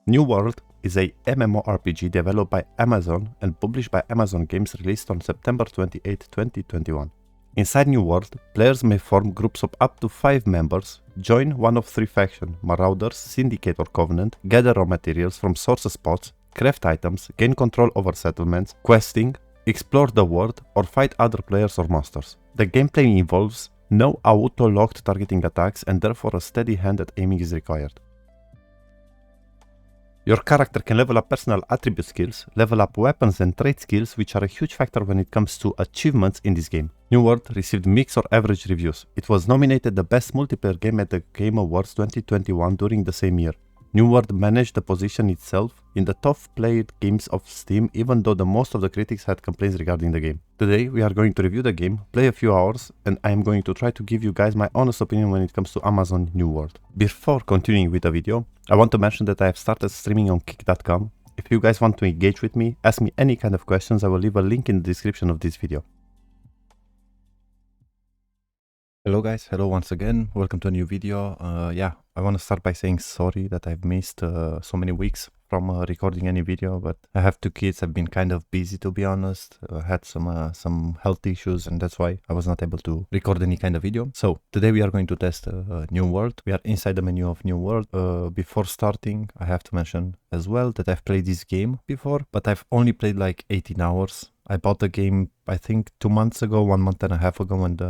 New World is a MMORPG developed by Amazon and published by Amazon Games, released on September 28, 2021. Inside New World, players may form groups of up to 5 members, join one of 3 factions: Marauders, Syndicate or Covenant, gather raw materials from source spots, craft items, gain control over settlements, questing, explore the world, or fight other players or monsters. The gameplay involves no auto-locked targeting attacks, and therefore a steady hand at aiming is required. Your character can level up personal attribute skills, level up weapons and trait skills, which are a huge factor when it comes to achievements in this game. New World received mixed or average reviews. It was nominated the best multiplayer game at the Game Awards 2021 during the same year. New World managed to position itself in the top played games of Steam, even though the most of the critics had complaints regarding the game. Today we are going to review the game, play a few hours, and I am going to try to give you guys my honest opinion when it comes to Amazon New World. Before continuing with the video, I want to mention that I have started streaming on Kick.com. If you guys want to engage with me, ask me any kind of questions, I will leave a link in the description of this video. Hello guys, hello once again, welcome to a new video. I want to start by saying sorry that I've missed so many weeks from recording any video, but I have 2 kids. I've been kind of busy, to be honest. Had some health issues, and that's why I was not able to record any kind of video. So today we are going to test New World. We are inside the menu of New World. Before starting, I have to mention as well that I've played this game before, but I've only played like 18 hours. I bought the game, I think 2 months ago, 1 month and a half ago, and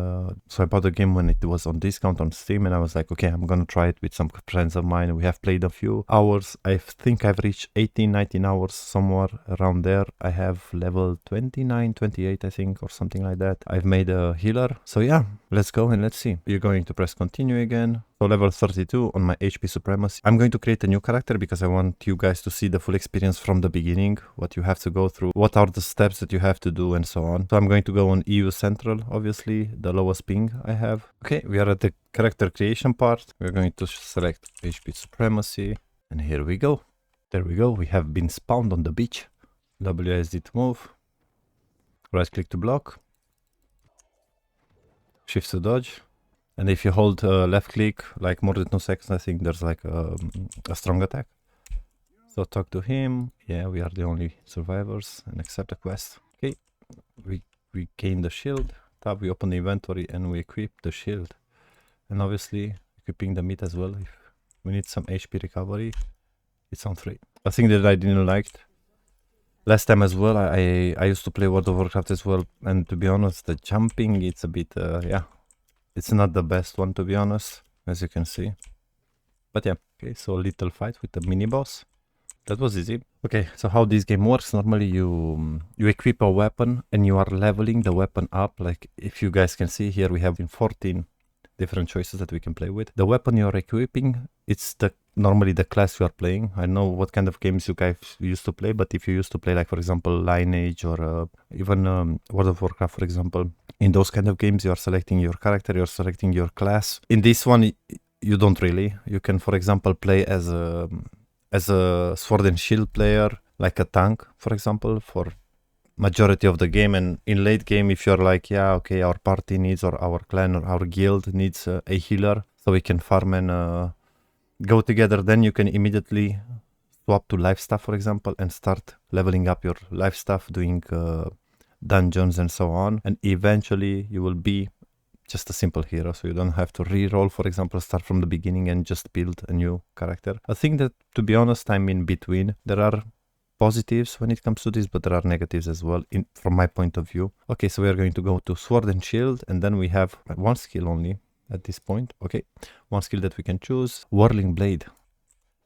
so I bought the game when it was on discount on Steam, and I was like, okay, I'm gonna try it with some friends of mine. We have played a few hours. I think I've reached 18, 19 hours, somewhere around there. I have level 29, 28, I think, or something like that. I've made a healer. So yeah, let's go and let's see. You're going to press continue again. So level 32 on my HP Supremacy. I'm going to create a new character because I want you guys to see the full experience from the beginning, what you have to go through, what are the steps that you have to do, and so on. So I'm going to go on EU Central, obviously, the lowest ping I have. Okay, we are at the character creation part. We're going to select HP Supremacy, and here we go. There we go, we have been spawned on the beach. WSD to move, right click to block, shift to dodge. And if you hold left click like more than 2 seconds, I think there's like a strong attack. So talk to him. Yeah, we are the only survivors, and accept the quest. Okay, we gain the shield. Tab, we open the inventory and we equip the shield. And obviously equipping the meat as well. If we need some HP recovery, it's on 3. A thing that I didn't like last time as well, I used to play World of Warcraft as well, and to be honest, the jumping, it's a bit it's not the best one, to be honest, as you can see. But yeah, okay, so a little fight with the mini boss. That was easy. Okay, so how this game works, normally you equip a weapon and you are leveling the weapon up. Like if you guys can see here, we have 14 different choices that we can play with. The weapon you're equipping, it's normally the class you are playing. I know what kind of games you guys used to play, but if you used to play like, for example, Lineage or even World of Warcraft, for example, in those kind of games you are selecting your character, you're selecting your class. In this one you don't really. You can, for example, play as a sword and shield player, like a tank, for example, for majority of the game. And in late game, if you're like, yeah, okay, our party needs, or our clan or our guild needs a healer, so we can farm and go together, then you can immediately swap to life staff, for example, and start leveling up your life staff, doing dungeons and so on, and eventually you will be just a simple hero, so you don't have to re-roll, for example, start from the beginning and just build a new character. I think that, to be honest, I'm in between. There are positives when it comes to this, but there are negatives as well from my point of view. Okay, so we are going to go to sword and shield, and then we have 1 skill only at this point. Okay, 1 skill that we can choose. Whirling Blade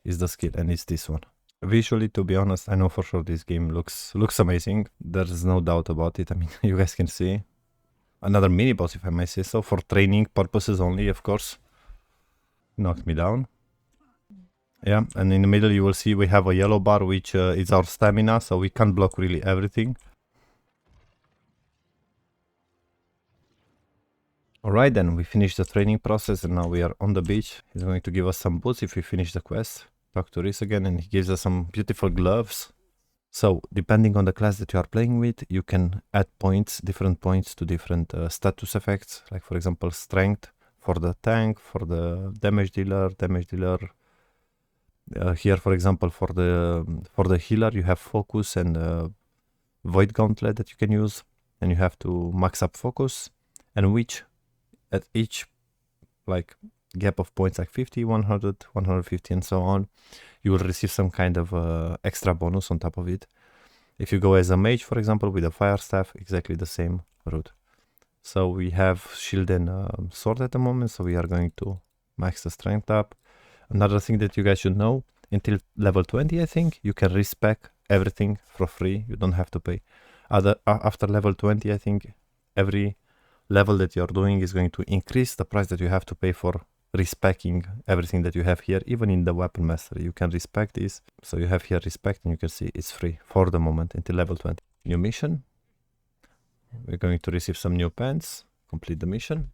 is the skill, and it's this one. Visually, to be honest, I know for sure this game looks amazing. There's no doubt about it. I mean, you guys can see. Another mini boss, if I may say so, for training purposes only, of course. Knocked me down. Yeah, and in the middle you will see we have a yellow bar, which is our stamina, so we can't block really everything. Alright, then we finished the training process and now we are on the beach. He's going to give us some boots if we finish the quest. Talk to Rhys again, and he gives us some beautiful gloves. So, depending on the class that you are playing with, you can add points, different points to different status effects. Like, for example, strength for the tank, for the damage dealer, Here, for example, for the healer, you have focus and void gauntlet that you can use, and you have to max up focus, and which at each like gap of points like 50, 100, 150 and so on, you will receive some kind of extra bonus on top of it. If you go as a mage, for example, with a fire staff, exactly the same route. So we have shield and sword at the moment, so we are going to max the strength up. Another thing that you guys should know, until level 20 I think, you can respec everything for free, you don't have to pay. After level 20 I think every level that you're doing is going to increase the price that you have to pay for respecing everything that you have here. Even in the weapon mastery you can respect this, so you have here respect and you can see it's free for the moment until level 20. New mission, we're going to receive some new pants, complete the mission.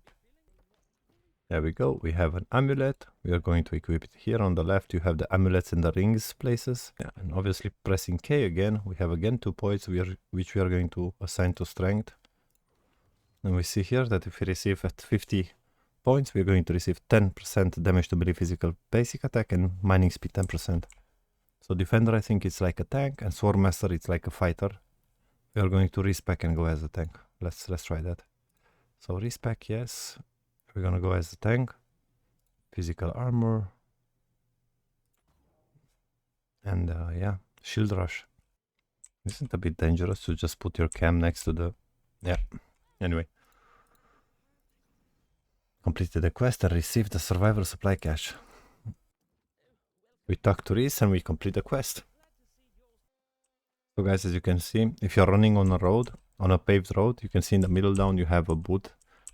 There we go, we have an amulet, we are going to equip it here. On the left you have the amulets in the rings places, and obviously pressing K again, we have again 2 points which we are going to assign to strength. And we see here that if we receive at 50 points, we're going to receive 10% damage to melee physical basic attack and mining speed 10%. So defender I think it's like a tank, and sword master it's like a fighter. We are going to respec and go as a tank. Let's try that. So respec, yes. We're gonna go as a tank. Physical armor. And yeah, shield rush. Isn't it a bit dangerous to just put your cam next to the... Yeah, anyway. Completed the quest and received the survivor supply cache. We talk to Reese and we complete the quest. So guys, as you can see, if you're running on a road, on a paved road, you can see in the middle down you have a boot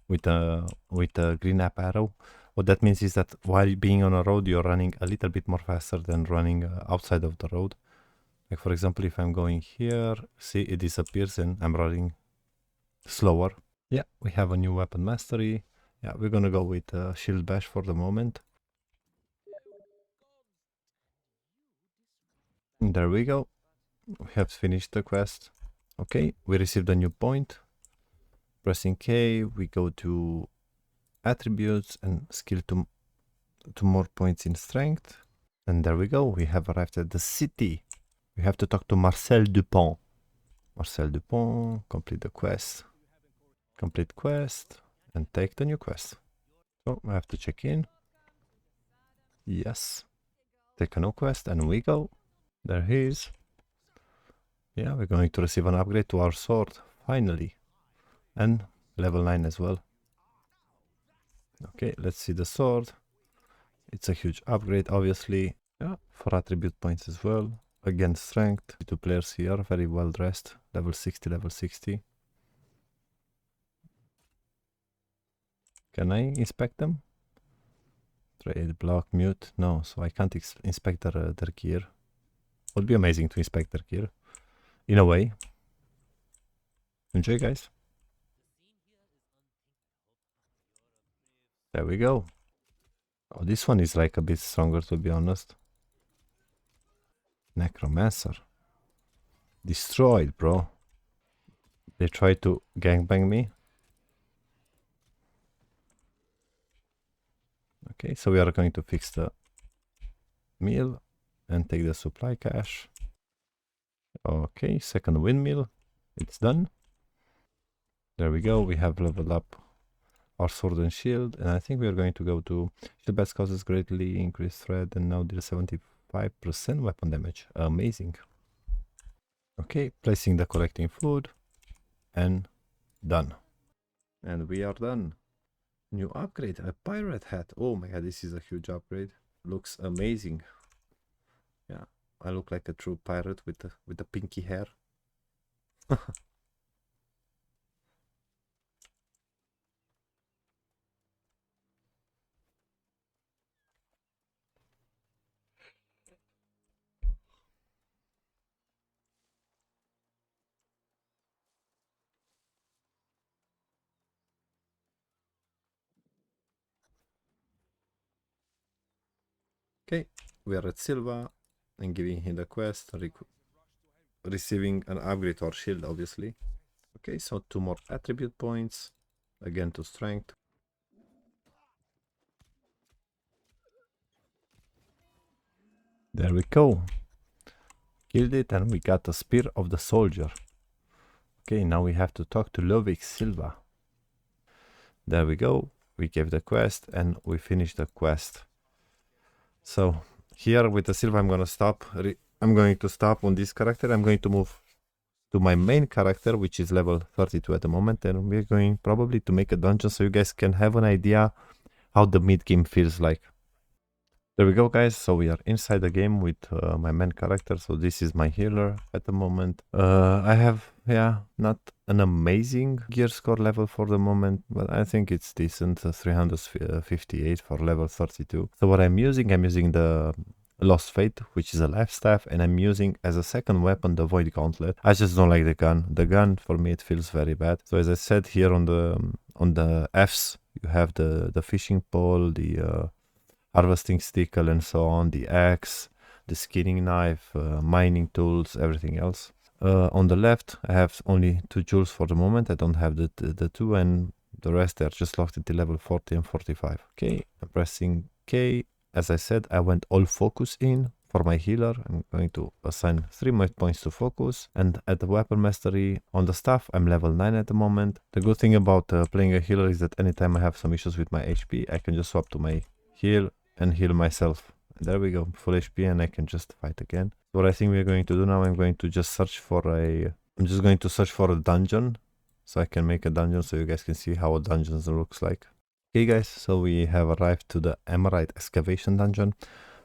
with a green up arrow. What that means is that while being on a road, you're running a little bit more faster than running outside of the road. Like for example, if I'm going here, see it disappears and I'm running slower. Yeah, we have a new weapon mastery. Yeah, we're gonna go with shield bash for the moment. And there we go. We have finished the quest. Okay, we received a new point. Pressing K, we go to attributes and skill to more points in strength. And there we go, we have arrived at the city. We have to talk to Marcel Dupont. Marcel Dupont, complete the quest. Complete quest and take the new quest. So I have to check in. Yes. Take a new quest and we go. There he is. Yeah, we're going to receive an upgrade to our sword, finally. And level 9 as well. Okay, let's see the sword. It's a huge upgrade, obviously. Yeah, for attribute points as well. Again, strength. 2 players here, very well dressed. Level 60, level 60. Can I inspect them? Trade, block, mute. No, so I can't inspect their gear. Would be amazing to inspect their gear. In a way. Enjoy, guys. There we go. Oh, this one is like a bit stronger, to be honest. Necromancer. Destroyed, bro. They tried to gangbang me. Okay, so we are going to fix the mill and take the supply cache. Okay, second windmill. It's done. There we go. We have leveled up our sword and shield, and I think we are going to go to shield best causes greatly increased threat and now deal 75% weapon damage. Amazing. Okay, placing the collecting food and done. And we are done. New upgrade, a pirate hat. Oh my god, this is a huge upgrade. Looks amazing. Yeah, I look like a true pirate with the pinky hair. Okay, we are at Silva and giving him the quest, receiving an upgrade to our shield, obviously. Okay, so 2 more attribute points, again to strength. There we go. Killed it and we got the Spear of the Soldier. Okay, now we have to talk to Lovic Silva. There we go. We gave the quest and we finished the quest. So here with the Silva I'm going to stop. I'm going to stop on this character. I'm going to move to my main character, which is level 32 at the moment, and we're going probably to make a dungeon so you guys can have an idea how the mid game feels like. There we go, guys. So we are inside the game with my main character. So this is my healer at the moment. I have, not an amazing gear score level for the moment, but I think it's decent. 358 for level 32. So what I'm using the Lost Faith, which is a life staff, and I'm using as a second weapon the Void Gauntlet. I just don't like the gun. The gun for me it feels very bad. So as I said here on the Fs, you have the fishing pole, the harvesting stickle, and so on, the axe, the skinning knife, mining tools, everything else. On the left, I have only 2 jewels for the moment. I don't have the 2, and the rest they are just locked into level 40 and 45. Okay, I'm pressing K. As I said, I went all focus in for my healer. I'm going to assign 3 more points to focus. And at the weapon mastery on the staff, I'm level 9 at the moment. The good thing about playing a healer is that anytime I have some issues with my HP, I can just swap to my heal and heal myself. And there we go, full HP, and I can just fight again. What I think we're going to do now, I'm going to just search for I'm just going to search for a dungeon. So I can make a dungeon so you guys can see how a dungeon looks like. Okay guys, so we have arrived to the Emerald Excavation Dungeon.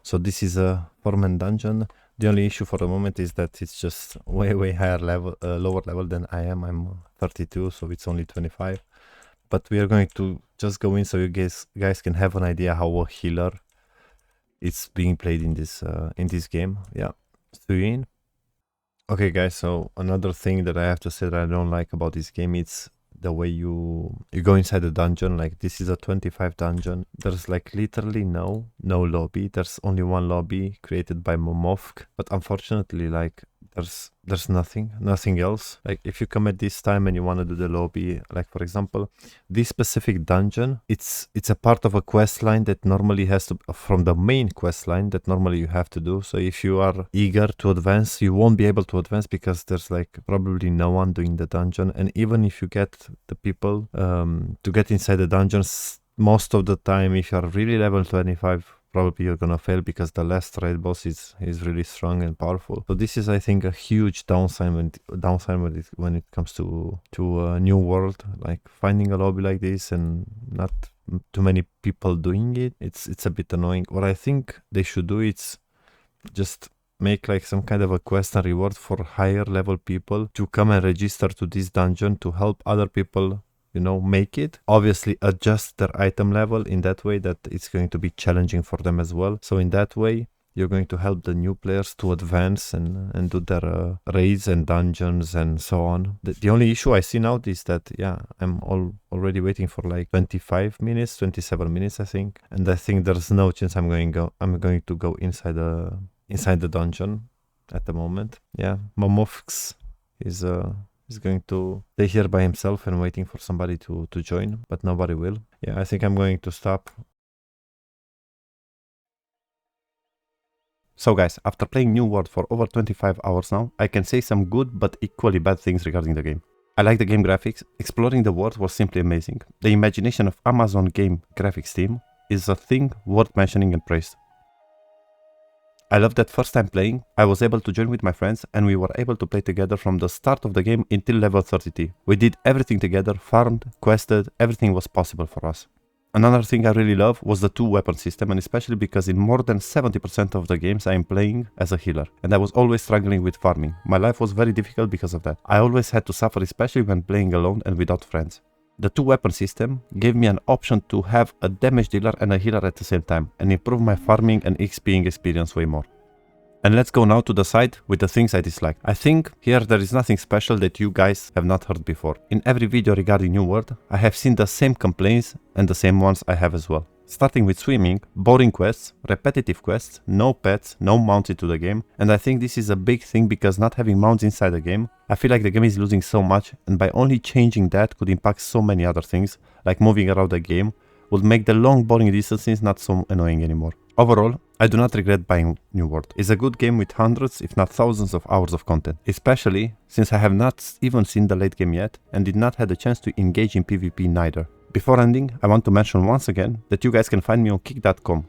So this is a 4-man dungeon. The only issue for the moment is that it's just way higher level, lower level than I am. I'm 32, so it's only 25. But we are going to just go in so you guys can have an idea how a healer is being played in this game. Yeah, so in. Okay guys, so another thing that I have to say that I don't like about this game, it's the way you go inside the dungeon. Like this is a 25 dungeon. There's like literally no lobby. There's only one lobby created by Momofk, but unfortunately like there's nothing else. Like if you come at this time and you want to do the lobby, like for example this specific dungeon, it's a part of a quest line that normally has to from the main quest line that normally you have to do. So if you are eager to advance, you won't be able to advance because there's like probably no one doing the dungeon. And even if you get the people to get inside the dungeons, most of the time if you are really level 25, probably you're gonna fail because the last raid boss is really strong and powerful. So this is, I think, a huge downside when it comes to a new world. Like finding a lobby like this and not too many people doing it, it's a bit annoying. What I think they should do is just make like some kind of a quest and reward for higher level people to come and register to this dungeon to help other people, you know, make it. Obviously adjust their item level in that way that it's going to be challenging for them as well. So in that way you're going to help the new players to advance and do their raids and dungeons and so on. The only issue I see now is that I'm already waiting for like 25 minutes, 27 minutes I think, and I think there's no chance I'm going to go inside the dungeon at the moment. Momofx is going to stay here by himself and waiting for somebody to join, but nobody will. I think I'm going to stop. So guys, after playing New World for over 25 hours now, I can say some good but equally bad things regarding the game. I like the game graphics. Exploring the world was simply amazing. The imagination of Amazon game graphics team is a thing worth mentioning and praised. I love that first time playing, I was able to join with my friends and we were able to play together from the start of the game until level 30. We did everything together, farmed, quested, everything was possible for us. Another thing I really love was the 2-weapon system, and especially because in more than 70% of the games I am playing as a healer, and I was always struggling with farming. My life was very difficult because of that. I always had to suffer, especially when playing alone and without friends. The 2-weapon system gave me an option to have a damage dealer and a healer at the same time, and improve my farming and XPing experience way more. And let's go now to the side with the things I dislike. I think here there is nothing special that you guys have not heard before. In every video regarding New World, I have seen the same complaints and the same ones I have as well. Starting with swimming, boring quests, repetitive quests, no pets, no mounts into the game. And I think this is a big thing because not having mounts inside the game, I feel like the game is losing so much, and by only changing that could impact so many other things, like moving around the game, would make the long boring distances not so annoying anymore. Overall, I do not regret buying New World. It's a good game with hundreds, if not thousands of hours of content, especially since I have not even seen the late game yet and did not have the chance to engage in PvP neither. Before ending, I want to mention once again that you guys can find me on Kick.com.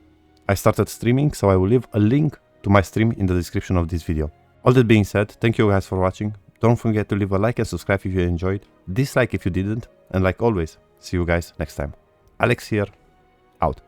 I started streaming, so I will leave a link to my stream in the description of this video. All that being said, thank you guys for watching. Don't forget to leave a like and subscribe if you enjoyed, dislike if you didn't, and like always, see you guys next time. Alex here, out.